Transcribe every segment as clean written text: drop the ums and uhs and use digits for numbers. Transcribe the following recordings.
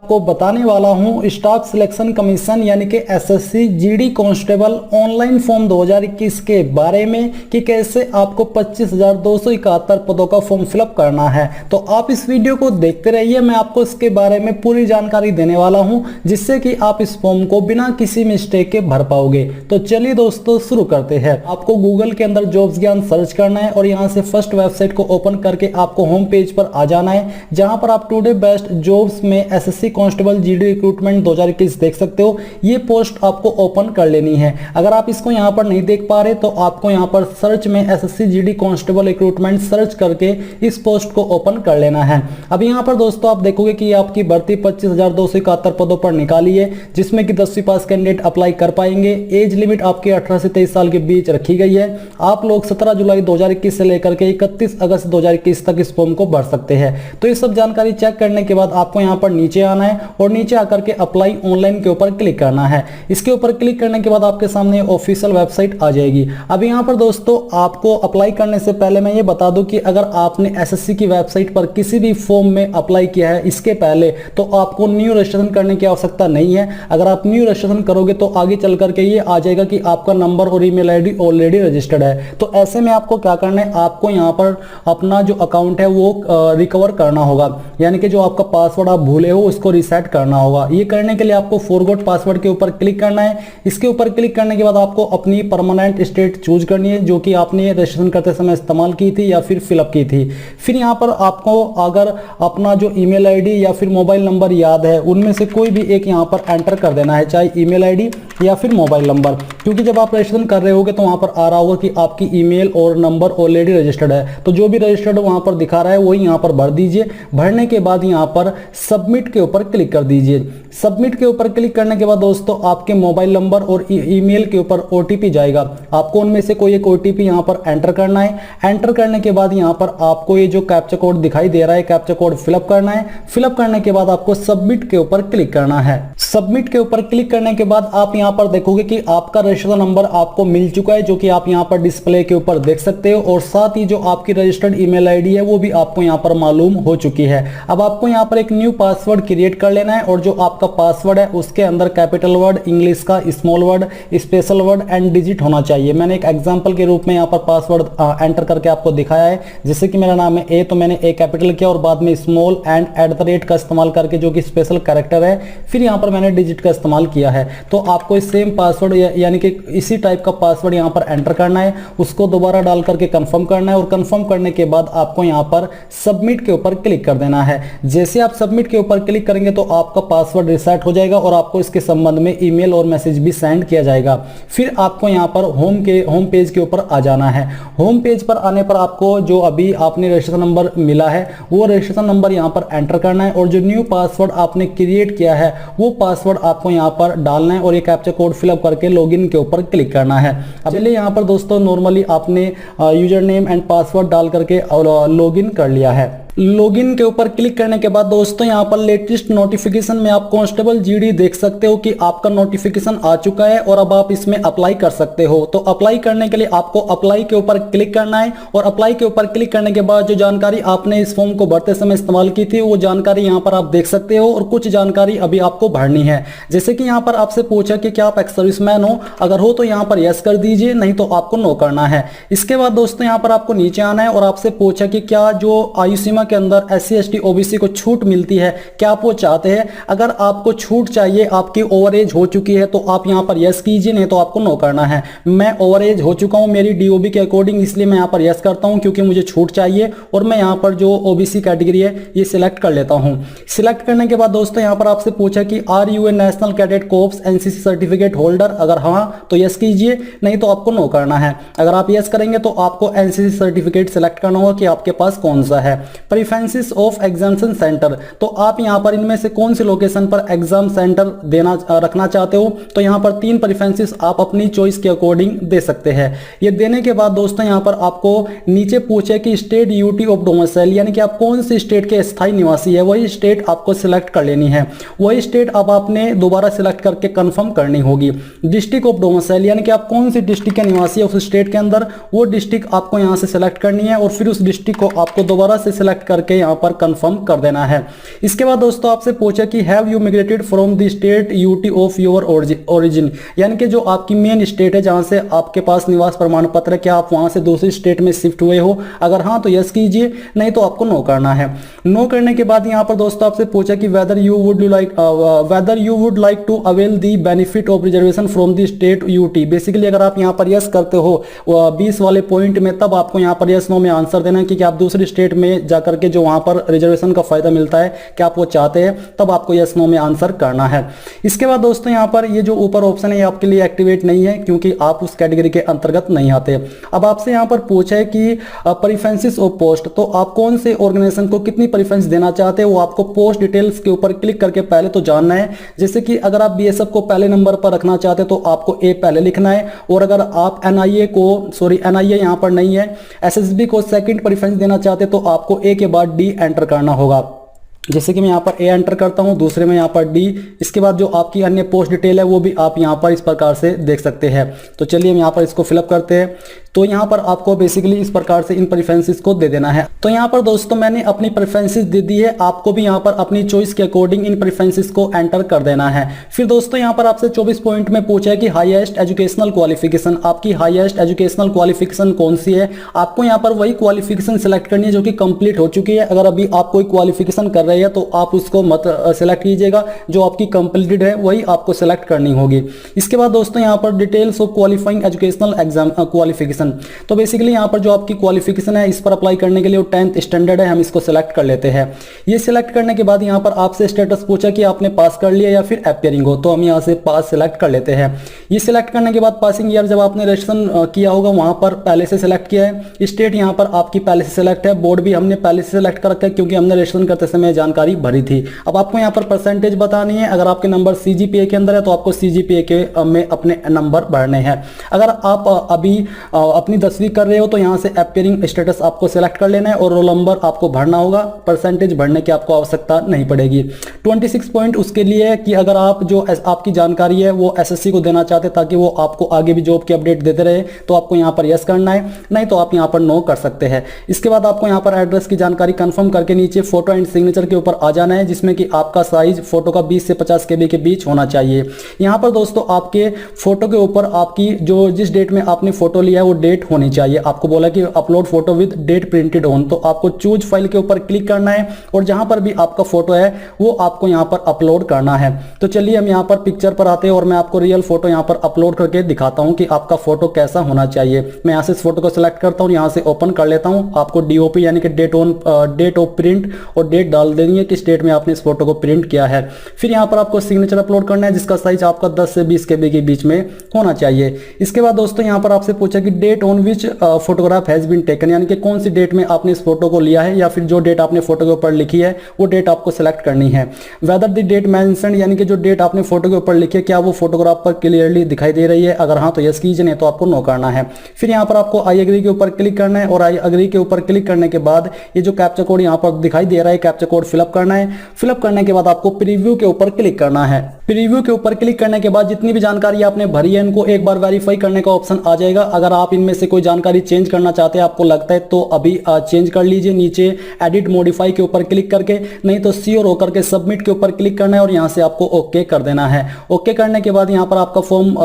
आपको बताने वाला हूं स्टाफ सिलेक्शन कमीशन यानी कि SSC GD constable online form 2021 के बारे में कि कैसे आपको 25,271 पदों का फॉर्म फिलअप करना है। तो आप इस वीडियो को देखते रहिए, मैं आपको इसके बारे में पूरी जानकारी देने वाला हूं जिससे कि आप इस फॉर्म को बिना किसी मिस्टेक के भर पाओगे। तो चलिए दोस्तों शुरू करते हैं। आपको गूगल के अंदर जॉब्स ज्ञान सर्च करना है और यहां से फर्स्ट वेबसाइट को ओपन करके आपको होम पेज पर आ जाना है, जहां पर आप टुडे बेस्ट जॉब्स में एसएससी कांस्टेबल जीडी रिक्रूटमेंट 2021 देख सकते हो। ये पोस्ट आपको ओपन कर लेनी है। अगर आप इसको यहां पर नहीं देख पा रहे तो आपको यहां पर सर्च में SSC GD constable recruitment search करके इस पोस्ट को ओपन कर लेना है। अब यहां पर दोस्तों आप देखोगे कि आपकी भर्ती 25,271 पदों पर निकाली है, जिसमें कि 10वीं पास कैंडिडेट अप्लाई कर पाएंगे। एज लिमिट आपकी 18 से 23 साल के बीच रखी गई है। आप लोग 17 जुलाई 2021 से लेकर के 31 अगस्त 2021 तक इस फॉर्म को भर सकते हैं। तो ये सब जानकारी चेक करने के बाद आपको यहां पर नीचे आना है और नीचे आकर के अप्लाई ऑनलाइन के ऊपर क्लिक करना है। इसके ऊपर क्लिक करने के बाद आपके सामने ऑफिशियल वेबसाइट आ जाएगी। अब यहां पर दोस्तों आपको अप्लाई करने से पहले मैं ये बता दूं कि अगर आपने एसएससी की वेबसाइट पर किसी भी फॉर्म में अप्लाई किया है इसके पहले, तो आपको न्यू रजिस्ट्रेशन करने की आवश्यकता नहीं है। अगर आप न्यू रजिस्ट्रेशन करोगे तो आगे चल करके ये आ जाएगा कि आपका नंबर और ईमेल आईडी ऑलरेडी रजिस्टर्ड है। तो ऐसे में आपको क्या करना है, आपको यहां पर अपना जो अकाउंट है वो रिकवर करना होगा, यानी कि जो आपका पासवर्ड आप भूले हो उसको रीसेट करना होगा। ये करने के लिए आपको फॉरगॉट पासवर्ड के ऊपर क्लिक करना है। इसके ऊपर क्लिक करने के बाद आपको अपनी परमानेंट स्टेट चूज करनी है, जो कि आपने रजिस्ट्रेशन करते समय इस्तेमाल की थी या फिर फिलअप की थी। फिर यहाँ पर आपको अगर अपना जो ईमेल आईडी या फिर मोबाइल नंबर याद है, उनमें से कोई भी एक यहाँ पर एंटर कर देना है, चाहे ईमेल आईडी या फिर मोबाइल नंबर, क्योंकि जब आप रजिस्ट्रेशन कर रहे होगे तो वहां पर आ रहा होगा कि आपकी ईमेल और नंबर ऑलरेडी रजिस्टर्ड है। तो जो भी रजिस्टर्ड वहां पर दिखा रहा है वही यहां पर भर दीजिए। भरने के बाद यहां पर सबमिट के ऊपर क्लिक कर दीजिए। सबमिट के ऊपर क्लिक करने के बाद दोस्तों आपके मोबाइल नंबर और ईमेल के ऊपर ओटीपी जाएगा। आपको उनमें से कोई एक ओटीपी यहां पर एंटर करना है। एंटर करने के बाद यहां पर आपको ये जो कैप्चा कोड दिखाई दे रहा है, कैप्चा कोड फिलअप करना है। फिलअप करने के बाद आपको सबमिट के ऊपर क्लिक करना है। सबमिट के ऊपर क्लिक करने के बाद आप यहां पर देखोगे कि आपका रजिस्ट्रेशन नंबर आपको मिल चुका है, जो कि आप यहां पर डिस्प्ले के ऊपर देख सकते हो, और साथ ही जो आपकी रजिस्टर्ड ईमेल आईडी है वो भी आपको यहां पर मालूम हो चुकी है। अब आपको यहां पर एक न्यू पासवर्ड क्रिएट कर लेना है और जो आपका पासवर्ड है उसके अंदर कैपिटल वर्ड, इंग्लिश का, small word, special word and digit होना चाहिए। मैंने एक एग्जांपल के रूप में यहां पर पासवर्ड एंटर करके आपको दिखाया है। जैसे कि मेरा नाम है ए, तो मैंने ए कैपिटल किया और बाद में स्मॉल एंड @ का इस्तेमाल करके, जो कि स्पेशल कैरेक्टर है, फिर यहां पर मैंने डिजिट का इस्तेमाल किया है। तो आपको सेम पासवर्ड यानी कि इसी टाइप का पासवर्ड यहां पर एंटर करना है, उसको दोबारा डाल करके कंफर्म करना है और कंफर्म करने के बाद आपको यहां पर सबमिट के ऊपर क्लिक कर देना है। जैसे आप सबमिट के ऊपर क्लिक करेंगे तो आपका पासवर्ड रीसेट हो जाएगा और आपको इसके संबंध में ईमेल और मैसेज भी सेंड किया जाएगा। फिर आपको यहां पर होम पेज के ऊपर आ जाना है। होम पेज पर आने पर आपको जो अभी आपने रजिस्ट्रेशन नंबर मिला है वो रजिस्ट्रेशन नंबर यहां पर एंटर करना है और जो न्यू पासवर्ड आपने क्रिएट किया है वो पासवर्ड आपको यहां पर डालना है और ये कैप्चा कोड फिलअप करके लॉगिन के ऊपर क्लिक करना है। अब चलिए यहां पर दोस्तों नॉर्मली आपने यूजर नेम एंड पासवर्ड डाल करके लॉगिन कर लिया है। लॉगिन के ऊपर क्लिक करने के बाद दोस्तों यहां पर लेटेस्ट नोटिफिकेशन में आप कांस्टेबल जीडी देख सकते हो कि आपका नोटिफिकेशन आ चुका है और अब आप इसमें अप्लाई कर सकते हो। तो अप्लाई करने के लिए आपको अप्लाई के ऊपर क्लिक करना है और अप्लाई के ऊपर क्लिक करने के बाद जो जानकारी आपने इस फॉर्म को भरते समय इस्तेमाल की थी वो जानकारी यहां पर आप देख सकते हो और कुछ जानकारी अभी आपको भरनी है। जैसे कि यहां पर आपसे पूछा कि क्या आप एक्स सर्विसमैन हो, अगर हो तो यहां पर यस कर दीजिए, नहीं तो आपको नो करना है। इसके बाद दोस्तों यहां पर आपको नीचे आना है और आपसे पूछा कि क्या जो आयु सीमा के अंदर SC ST OBC को छूट मिलती है, क्या आप वो चाहते हैं। अगर आपको छूट चाहिए, आपकी ओवर एज हो चुकी है, तो आप यहां पर यस कीजिए, नहीं तो आपको नो करना है। मैं ओवर एज हो चुका हूं मेरी DOB के अकॉर्डिंग, इसलिए मैं यहां पर यस करता हूं क्योंकि मुझे छूट चाहिए और मैं यहां पर जो OBC कैटेगरी है ये सिलेक्ट कर लेता हूं। सिलेक्ट करने के बाद दोस्तों यहां पर आपसे पूछा कि are you a national cadet corps NCC certificate holder, अगर हाँ तो यस कीजिए, नहीं तो आपको नो करना है। अगर आप यस करेंगे तो आपको NCC सर्टिफिकेट सिलेक्ट करना होगा कि आपके पास कौन सा है। प्रेफरेंसेस ऑफ एग्जामिनेशन सेंटर, तो आप यहां पर इनमें से कौन सी लोकेशन पर एग्जाम सेंटर देना रखना चाहते हो, तो यहां पर 3 प्रेफरेंसेस आप अपनी चॉइस के अकॉर्डिंग दे सकते हैं। ये देने के बाद दोस्तों यहां पर आपको नीचे पूछे कि स्टेट यूटी ऑफ डोमिसाइल, यानी कि आप कौन सी स्टेट के स्थायी निवासी है, वही स्टेट आपको सिलेक्ट कर लेनी है। वही स्टेट अब आपने दोबारा सिलेक्ट करके कंफर्म करनी होगी। डिस्ट्रिक्ट ऑफ डोमिसाइल, यानी कि आप कौन सी डिस्ट्रिक्ट के निवासी है उस स्टेट के अंदर, वो डिस्ट्रिक्ट आपको यहां से सिलेक्ट करनी है और फिर उस डिस्ट्रिक्ट को आपको दोबारा से सिलेक्ट सेलेक्ट करके यहाँ पर कंफर्म कर देना है। इसके बाद दोस्तों आपसे पूछा कि have you migrated from the state UT of your origin, यानी कि जो आपकी मेन स्टेट है जहां से आपके पास निवास प्रमाण पत्र है, क्या आप वहां से दूसरी स्टेट में शिफ्ट हुए हो? अगर हाँ तो यस कीजिए, नहीं तो आपको नो करना है। नो करने के बाद यहाँ पर दोस्तों आपसे पूछा कि whether you would like to avail the benefit of reservation from the state UT. Basically अगर आप यहाँ पर यस करते हो 20 वाले पॉइंट में, तब आपको यहाँ पर यस नो में आंसर देना है कि आप दूसरी स्टेट में जाकर के जो वहां पर रिजर्वेशन का फायदा मिलता है क्या आप वो चाहते हैं, तब आपको यस नो में आंसर करना है। इसके बाद दोस्तों यहाँ पर ये जो ऊपर ऑप्शन है ये आपके लिए एक्टिवेट नहीं है क्योंकि आप उस कैटेगरी के अंतर्गत नहीं आते। अब आपसे यहाँ पर पूछा है कि प्रेफरेंसेस ऑफ पोस्ट, तो आप कौन से ऑर्गेनाइजेशन को कितनी प्रेफरेंस देना चाहते हैं वो आपको पोस्ट डिटेल्स के ऊपर क्लिक करके पहले तो जानना है। जैसे कि अगर आप बीएसएफ को पहले नंबर पर रखना चाहते हैं तो आपको ए पहले लिखना है, और अगर आप एनआईए यहाँ पर नहीं है, एसएसबी को सेकंड प्रेफरेंस देना चाहते हैं तो आपको ए के बाद डी एंटर करना होगा। जैसे कि मैं यहाँ पर ए एंटर करता हूँ, दूसरे में यहाँ पर डी, इसके बाद जो आपकी अन्य पोस्ट डिटेल है वो भी आप यहाँ पर इस प्रकार से देख सकते हैं। तो चलिए हम यहाँ पर इसको फिलअप करते हैं। तो यहाँ पर आपको बेसिकली इस प्रकार से इन प्रेफरेंसेस को दे देना है। तो यहाँ पर दोस्तों मैंने अपनी प्रेफरेंसेस दे दी है, आपको भी यहाँ पर अपनी चॉइस के अकॉर्डिंग इन प्रेफरेंसेस को एंटर कर देना है। फिर दोस्तों यहाँ पर आपसे 24 पॉइंट में पूछा है कि हाईएस्ट एजुकेशनल क्वालिफिकेशन, आपकी हाईएस्ट एजुकेशनल क्वालिफिकेशन कौन सी है? आपको यहाँ पर वही क्वालिफिकेशन सिलेक्ट करनी है जो कि कंप्लीट हो चुकी है। अगर अभी आप कोई क्वालिफिकेशन कर रहे हैं तो आप उसको मत सिलेक्ट कीजिएगा, जो आपकी कंप्लीटेड है वही आपको सिलेक्ट करनी होगी। इसके बाद दोस्तों यहाँ पर details of qualifying educational exam qualification, तो बेसिकली यहाँ पर जो आपकी क्वालिफिकेशन है इस पर अप्लाई करने के लिए 10th स्टैंडर्ड है, हम इसको सिलेक्ट कर लेते हैं। ये सिलेक्ट करने के बाद यहाँ पर आपसे स्टेटस पूछा कि आपने पास कर लिया या फिर अपीयरिंग हो, तो हम यहाँ से पास सिलेक्ट कर लेते हैं। ये सिलेक्ट करने के बाद पासिंग ईयर जब आपने रजिस्ट्रेशन किया होगा वहां पर पहले से सिलेक्ट किया है, स्टेट यहाँ पर आपकी पहले से सिलेक्ट है, बोर्ड भी हमने पहले से सिलेक्ट कर रखा है क्योंकि हमने रजिस्ट्रेशन करते समय जानकारी भरी थी। अब आपको यहाँ पर परसेंटेज बतानी है, अगर आपके नंबर सीजीपीए के अंदर है तो आपको सीजीपीए के में अपने नंबर भरने हैं। अगर आप अभी अपनी 10वीं कर रहे हो तो यहाँ से अपीयरिंग स्टेटस आपको सिलेक्ट कर लेना है और रोल नंबर आपको भरना होगा, परसेंटेज भरने की आपको आवश्यकता नहीं पड़ेगी। 26 पॉइंट उसके लिए है कि अगर आप जो आपकी जानकारी है वो एसएससी को देना चाहते ताकि वो आपको आगे भी जॉब की अपडेट देते रहे, तो आपको यहाँ पर यस करना है, नहीं तो आप यहाँ पर नो कर सकते हैं। इसके बाद आपको यहाँ पर एड्रेस की जानकारी कंफर्म करके नीचे फोटो एंड सिग्नेचर के ऊपर आ जाना है, जिसमें कि आपका साइज फोटो का 20 से 50 KB के बीच होना चाहिए। यहाँ पर दोस्तों आपके फोटो के ऊपर आपकी जो जिस डेट में आपने फोटो लिया है वो डेट होनी चाहिए। आपको बोला कि upload photo with date printed on, तो आपको चूज फाइल के ऊपर क्लिक करना है और जहां पर भी आपका फोटो है वो आपको यहाँ पर अपलोड करना है। तो चलिए हम यहाँ पर पिक्चर पर आते हैं और मैं आपको रियल फोटो यहाँ पर अपलोड करके दिखाता हूँ कि आपका फोटो कैसा होना चाहिए। मैं यहाँ से इस फोटो को सिलेक्ट करता हूँ, यहाँ से ओपन कर लेता हूँ। आपको डीओपी यानी कि डेट ऑफ प्रिंट और डेट डाल देनी है किस डेट में आपने इस फोटो को प्रिंट किया है। फिर यहाँ पर आपको सिग्नेचर अपलोड करना है जिसका साइज आपका 10 से 20 KB के बीच में होना चाहिए। इसके बाद दोस्तों यहाँ पर आपसे पूछा कि date on which photograph has been taken, यानी कि कौन सी डेट में आपने इस फोटो को लिया है या फिर जो डेट आपने फोटो के ऊपर लिखी है वो डेट आपको सिलेक्ट करनी है। वेदर द डेट मेंशन्ड, यानी कि जो डेट आपने फोटो के ऊपर लिखी है क्या वो फोटोग्राफ पर क्लियरली दिखाई दे रही है, अगर हाँ तो यस कीजिए, नहीं तो आपको नो करना है। फिर यहाँ पर आपको आई एग्री के ऊपर क्लिक करना है और आई एग्री के ऊपर क्लिक करने के बाद ये जो कैप्चा कोड यहाँ पर दिखाई दे रहा है, कैप्चा कोड फिलअप करना है। फिलअप करने के बाद आपको प्रीव्यू के ऊपर क्लिक करना है। प्रीव्यू के ऊपर क्लिक करने के बाद जितनी भी जानकारी आपने भरी है इनको एक बार वेरीफाई करने का ऑप्शन आ जाएगा। अगर आप इनमें से कोई जानकारी चेंज करना चाहते हैं, आपको लगता है तो अभी चेंज कर लीजिए नीचे एडिट मॉडिफाई के ऊपर क्लिक करके, नहीं तो श्योर होकर के सबमिट के ऊपर क्लिक करना है और यहां से आपको ओके कर देना है। ओके करने के बाद यहां पर आपका फॉर्म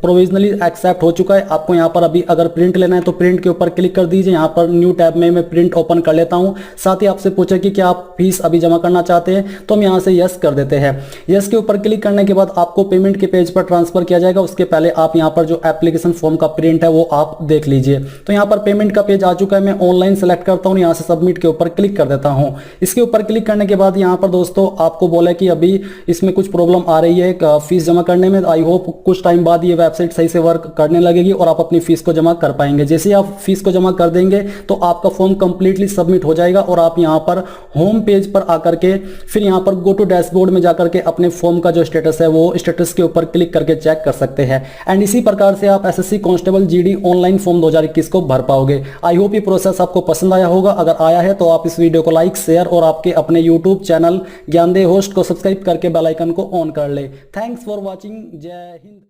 प्रोविजनली एक्सेप्ट हो चुका है। आपको यहां पर अभी अगर प्रिंट लेना है तो प्रिंट के ऊपर क्लिक कर दीजिए। यहां पर न्यू टैब में मैं प्रिंट ओपन कर लेता हूं। साथ ही आपसे पूछा कि क्या आप फीस अभी जमा करना चाहते हैं, तो हम यहां से यस कर देते हैं। यस के ऊपर क्लिक करने के बाद आपको पेमेंट के पेज पर ट्रांसफर किया जाएगा। उसके पहले आप यहां पर जो एप्लीकेशन फॉर्म का प्रिंट है वो आप देख लीजिए। तो यहां पर पेमेंट का पेज आ चुका है, मैं ऑनलाइन सेलेक्ट करता हूं, यहां से सबमिट के ऊपर क्लिक कर देता हूं। इसके ऊपर क्लिक करने के बाद यहां पर दोस्तों आपको बोला कि अभी इसमें कुछ प्रॉब्लम आ रही है फीस जमा करने में। आई होप कुछ टाइम बाद ये वेबसाइट सही से वर्क करने लगेगी और आप अपनी फीस को जमा कर पाएंगे। जैसे ही आप फीस को जमा कर देंगे तो आपका फॉर्म कंप्लीटली सबमिट हो जाएगा और आप यहां पर होम पेज पर आकर के फिर यहां पर गो टू डैशबोर्ड में जाकर के अपने फॉर्म का जो स्टेटस है वो स्टेटस के ऊपर क्लिक करके चेक कर सकते हैं। एंड इसी प्रकार से आप SSC constable GD online form 2021 को भर पाओगे। आई होप ये प्रोसेस आपको पसंद आया होगा। अगर आया है तो आप इस वीडियो को लाइक, शेयर और आपके अपने यूट्यूब चैनल ज्ञानदेव होस्ट को सब्सक्राइब करके बेल आइकन को ऑन कर ले। Thanks for watching. जय हिंद।